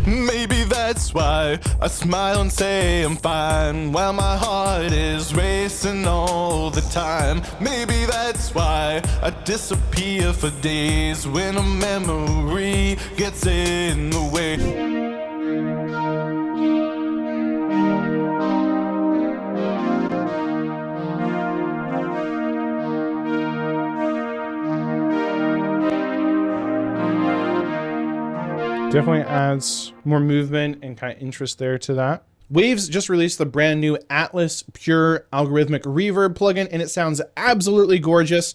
Maybe that's why I smile and say I'm fine while my heart is racing all the time. Maybe that's why I disappear for days when a memory gets in the way. Definitely adds more movement and kind of interest there to that. Waves just released the brand new Atlas Pure Algorithmic Reverb plugin, and it sounds absolutely gorgeous.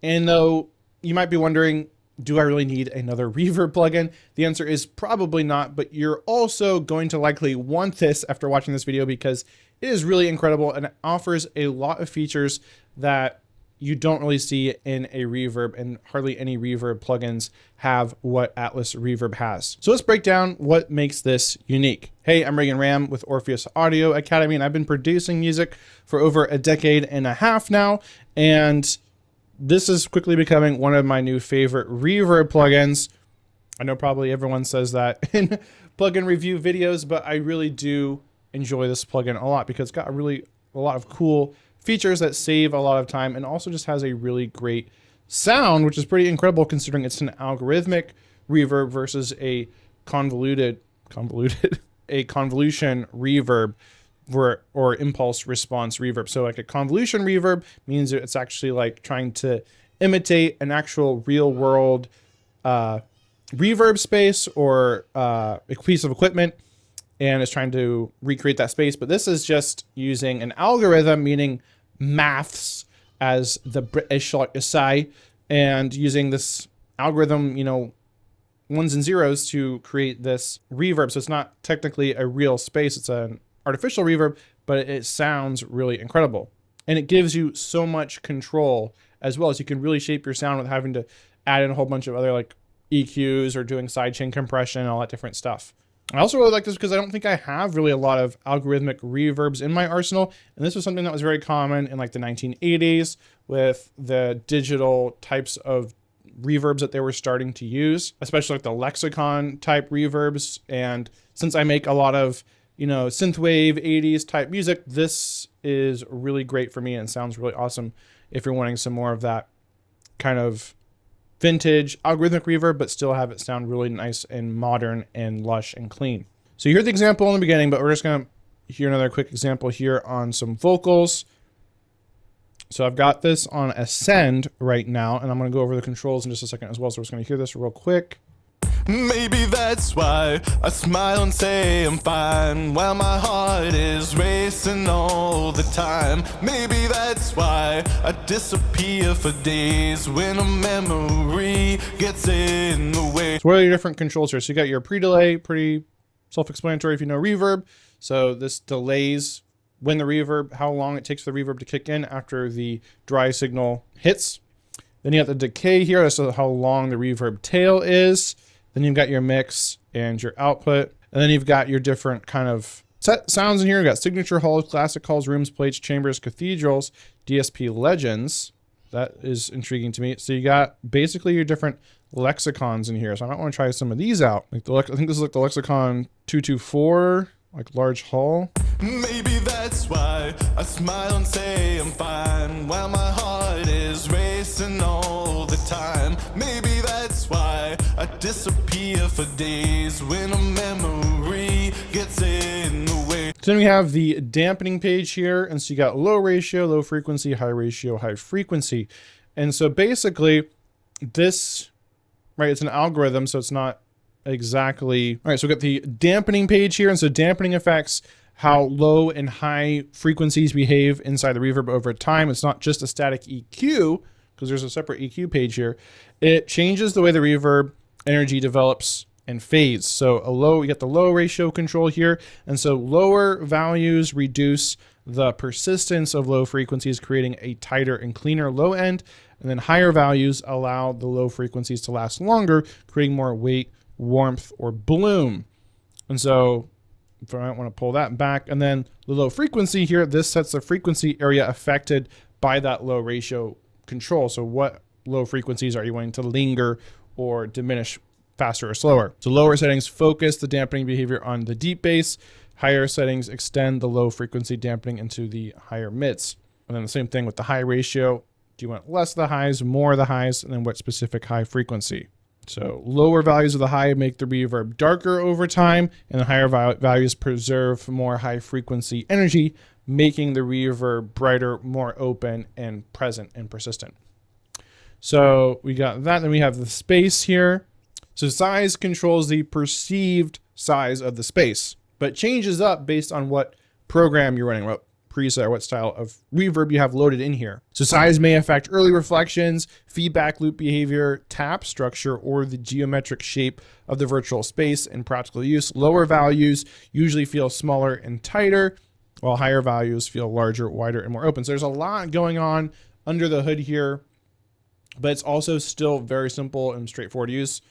And though you might be wondering, do I really need another reverb plugin? The answer is probably not, but you're also going to likely want this after watching this video because it is really incredible and it offers a lot of features that you don't really see in a reverb, and hardly any reverb plugins have what Atlas Reverb has. So let's break down what makes this unique. Hey, I'm Reagan Ram with Orpheus Audio Academy, and I've been producing music for over a decade and a half now, and this is quickly becoming one of my new favorite reverb plugins. I know probably everyone says that in plugin review videos, but I really do enjoy this plugin a lot because it's got a lot of cool features that save a lot of time, and also just has a really great sound, which is pretty incredible considering it's an algorithmic reverb versus a convolution reverb or impulse response reverb. So like a convolution reverb means it's actually like trying to imitate an actual real world reverb space or a piece of equipment, and is trying to recreate that space. But this is just using an algorithm, meaning maths as the British like to say, and using this algorithm, you know, ones and zeros to create this reverb. So it's not technically a real space, it's an artificial reverb, but it sounds really incredible. And it gives you so much control as well, as you can really shape your sound without having to add in a whole bunch of other like EQs or doing sidechain compression and all that different stuff. I also really like this because I don't think I have really a lot of algorithmic reverbs in my arsenal. And this was something that was very common in like the 1980s with the digital types of reverbs that they were starting to use, especially like the lexicon type reverbs. And since I make a lot of, you know, synthwave 80s type music, this is really great for me and sounds really awesome if you're wanting some more of that kind of vintage algorithmic reverb, but still have it sound really nice and modern and lush and clean. So you heard the example in the beginning, but we're just gonna hear another quick example here on some vocals. So I've got this on Ascend right now, and I'm gonna go over the controls in just a second as well. So we're just gonna hear this real quick. Maybe that's why I smile and say I'm fine while my heart is racing all the time. Maybe that's why I disappear for days when a memory gets in the way. So what are your different controls here? So you got your pre-delay, pretty self-explanatory if you know reverb. So this delays when the reverb, how long it takes for the reverb to kick in after the dry signal hits. Then you got the decay here, that's how long the reverb tail is. Then you've got your mix and your output. And then you've got your different kind of set sounds in here. You've got signature halls, classic halls, rooms, plates, chambers, cathedrals, DSP legends. That is intriguing to me. So you got basically your different lexicons in here. So I might want to try some of these out. Like I think this is like the lexicon 224, like large hall. Maybe that's why I smile and say I'm fine while my heart is racing all the time. Maybe that's why I disappear for days when a memory gets in the way. So then we have the dampening page here. And so you got low ratio, low frequency, high ratio, high frequency. And so basically this, right, it's an algorithm, so it's not exactly, all right, so we got the dampening page here. And so dampening affects how low and high frequencies behave inside the reverb over time. It's not just a static EQ, because there's a separate EQ page here. It changes the way the reverb energy develops and fades. So you get the low ratio control here. And so lower values reduce the persistence of low frequencies, creating a tighter and cleaner low end. And then higher values allow the low frequencies to last longer, creating more weight, warmth, or bloom. And so if I might want to pull that back, and then the low frequency here, this sets the frequency area affected by that low ratio control. So what low frequencies are you wanting to linger or diminish faster or slower. So lower settings focus the dampening behavior on the deep bass. Higher settings extend the low frequency dampening into the higher mids. And then the same thing with the high ratio. Do you want less of the highs, more of the highs, and then what specific high frequency? So lower values of the high make the reverb darker over time, and the higher values preserve more high frequency energy, making the reverb brighter, more open, and present and persistent. So we got that. Then we have the space here. So size controls the perceived size of the space, but changes up based on what program you're running, what preset or what style of reverb you have loaded in here. So size may affect early reflections, feedback loop behavior, tap structure, or the geometric shape of the virtual space in practical use. Lower values usually feel smaller and tighter, while higher values feel larger, wider, and more open. So there's a lot going on under the hood here, but it's also still very simple and straightforward to use,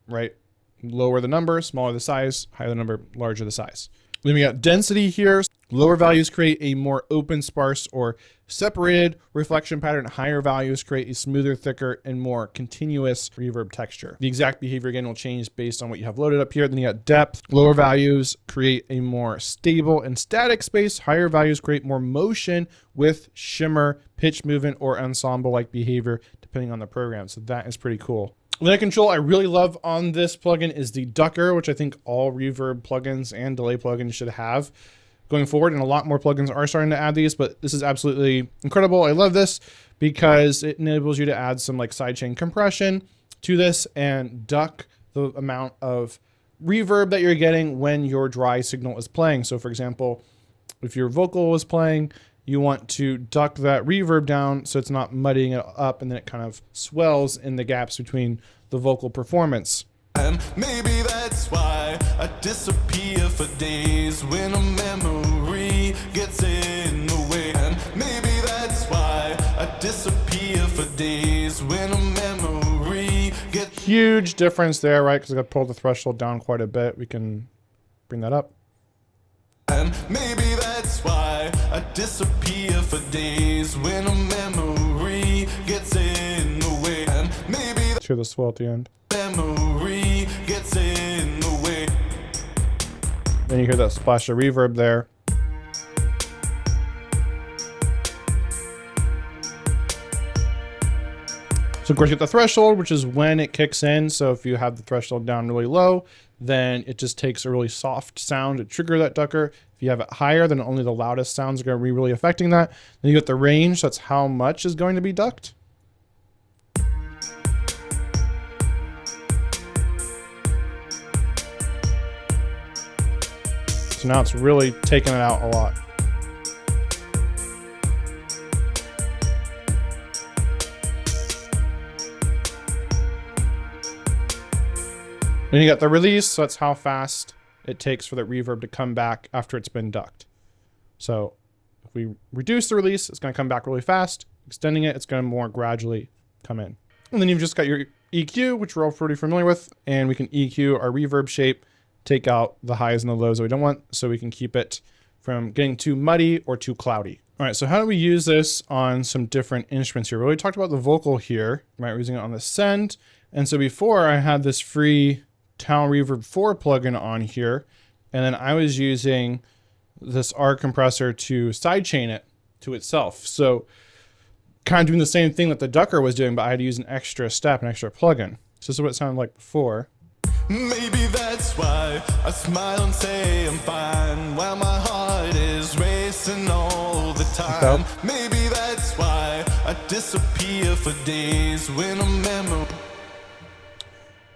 right? Lower the number, smaller the size, higher the number, larger the size. Then we got density here. Lower values create a more open, sparse, or separated reflection pattern. Higher values create a smoother, thicker, and more continuous reverb texture. The exact behavior again will change based on what you have loaded up here. Then you got depth. Lower values create a more stable and static space. Higher values create more motion with shimmer, pitch movement, or ensemble-like behavior, depending on the program. So that is pretty cool. The control I really love on this plugin is the ducker, which I think all reverb plugins and delay plugins should have going forward. And a lot more plugins are starting to add these, but this is absolutely incredible. I love this because it enables you to add some like sidechain compression to this and duck the amount of reverb that you're getting when your dry signal is playing. So for example, if your vocal is playing, you want to duck that reverb down so it's not muddying it up and then it kind of swells in the gaps between the vocal performance. And maybe that's why I disappear for days when a memory gets in the way. And maybe that's why I disappear for days when a memory gets... Huge difference there, right? Because I got to pull the threshold down quite a bit. We can bring that up. And maybe that's why I disappear for days when a memory gets in the way. And maybe hear the swell at the end. Memory gets in the way. Then you hear that splash of reverb there. So of course you get the threshold, which is when it kicks in. So if you have the threshold down really low, then it just takes a really soft sound to trigger that ducker. If you have it higher, then only the loudest sounds are going to be really affecting that. Then you get the range, so that's how much is going to be ducked. So now it's really taking it out a lot. Then you got the release, so that's how fast it takes for that reverb to come back after it's been ducked. So if we reduce the release, it's going to come back really fast. Extending it, it's going to more gradually come in. And then you've just got your EQ, which we're all pretty familiar with, and we can EQ our reverb shape, take out the highs and the lows that we don't want, so we can keep it from getting too muddy or too cloudy. All right, so how do we use this on some different instruments here? We already talked about the vocal here, right? We're using it on the send. And so before I had this free Town Reverb 4 plugin on here, and then I was using this R compressor to sidechain it to itself. So kind of doing the same thing that the ducker was doing, but I had to use an extra step, an extra plugin. So this is what it sounded like before. Maybe that's why I smile and say I'm fine while my heart is racing all the time. Maybe that's why I disappear for days when a memory...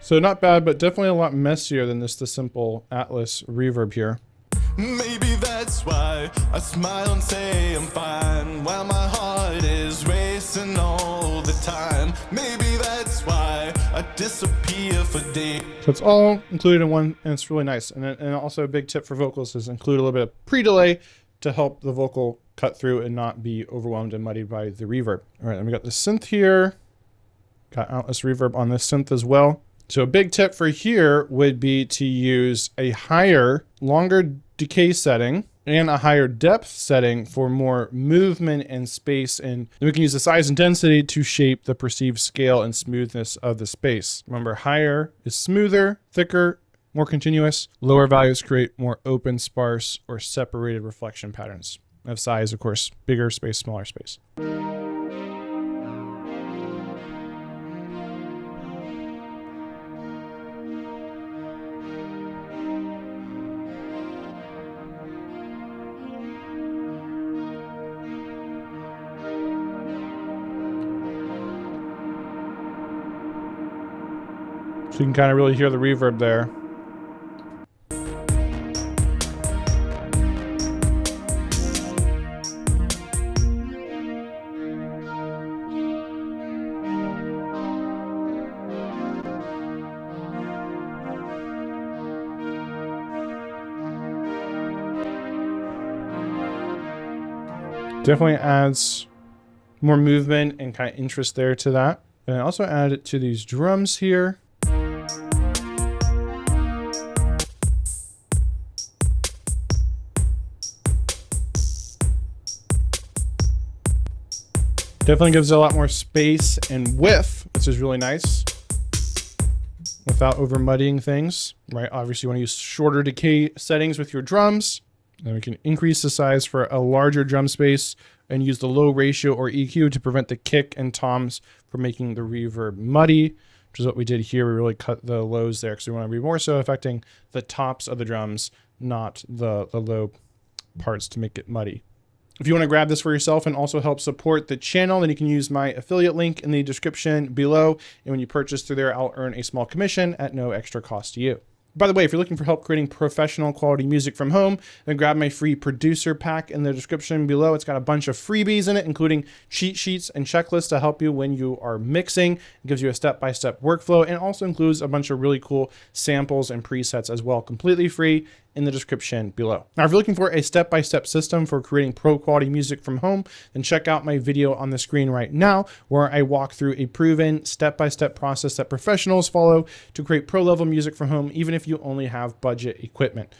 So not bad, but definitely a lot messier than this, the simple Atlas reverb here. Maybe that's why I smile and say I'm fine while my heart is racing all the time. Maybe that's why I disappear for days. So it's all included in one, and it's really nice. And also a big tip for vocals is include a little bit of pre-delay to help the vocal cut through and not be overwhelmed and muddied by the reverb. All right, then we got the synth here. Got Atlas reverb on this synth as well. So a big tip for here would be to use a higher, longer decay setting and a higher depth setting for more movement and space. And then we can use the size and density to shape the perceived scale and smoothness of the space. Remember, higher is smoother, thicker, more continuous. Lower values create more open, sparse, or separated reflection patterns. Of size, of course, bigger space, smaller space. So you can kind of really hear the reverb there. Definitely adds more movement and kind of interest there to that. And I also add it to these drums here. Definitely gives it a lot more space and width, which is really nice, without over muddying things, right? Obviously you want to use shorter decay settings with your drums. Then we can increase the size for a larger drum space and use the low ratio or EQ to prevent the kick and toms from making the reverb muddy, which is what we did here. We really cut the lows there because we want to be more so affecting the tops of the drums, not the low parts to make it muddy. If you want to grab this for yourself and also help support the channel, then you can use my affiliate link in the description below. And when you purchase through there, I'll earn a small commission at no extra cost to you. By the way, if you're looking for help creating professional quality music from home, then grab my free producer pack in the description below. It's got a bunch of freebies in it, including cheat sheets and checklists to help you when you are mixing. It gives you a step-by-step workflow and also includes a bunch of really cool samples and presets as well, completely free in the description below. Now, if you're looking for a step-by-step system for creating pro quality music from home, then check out my video on the screen right now, where I walk through a proven step-by-step process that professionals follow to create pro level music from home, even if you only have budget equipment.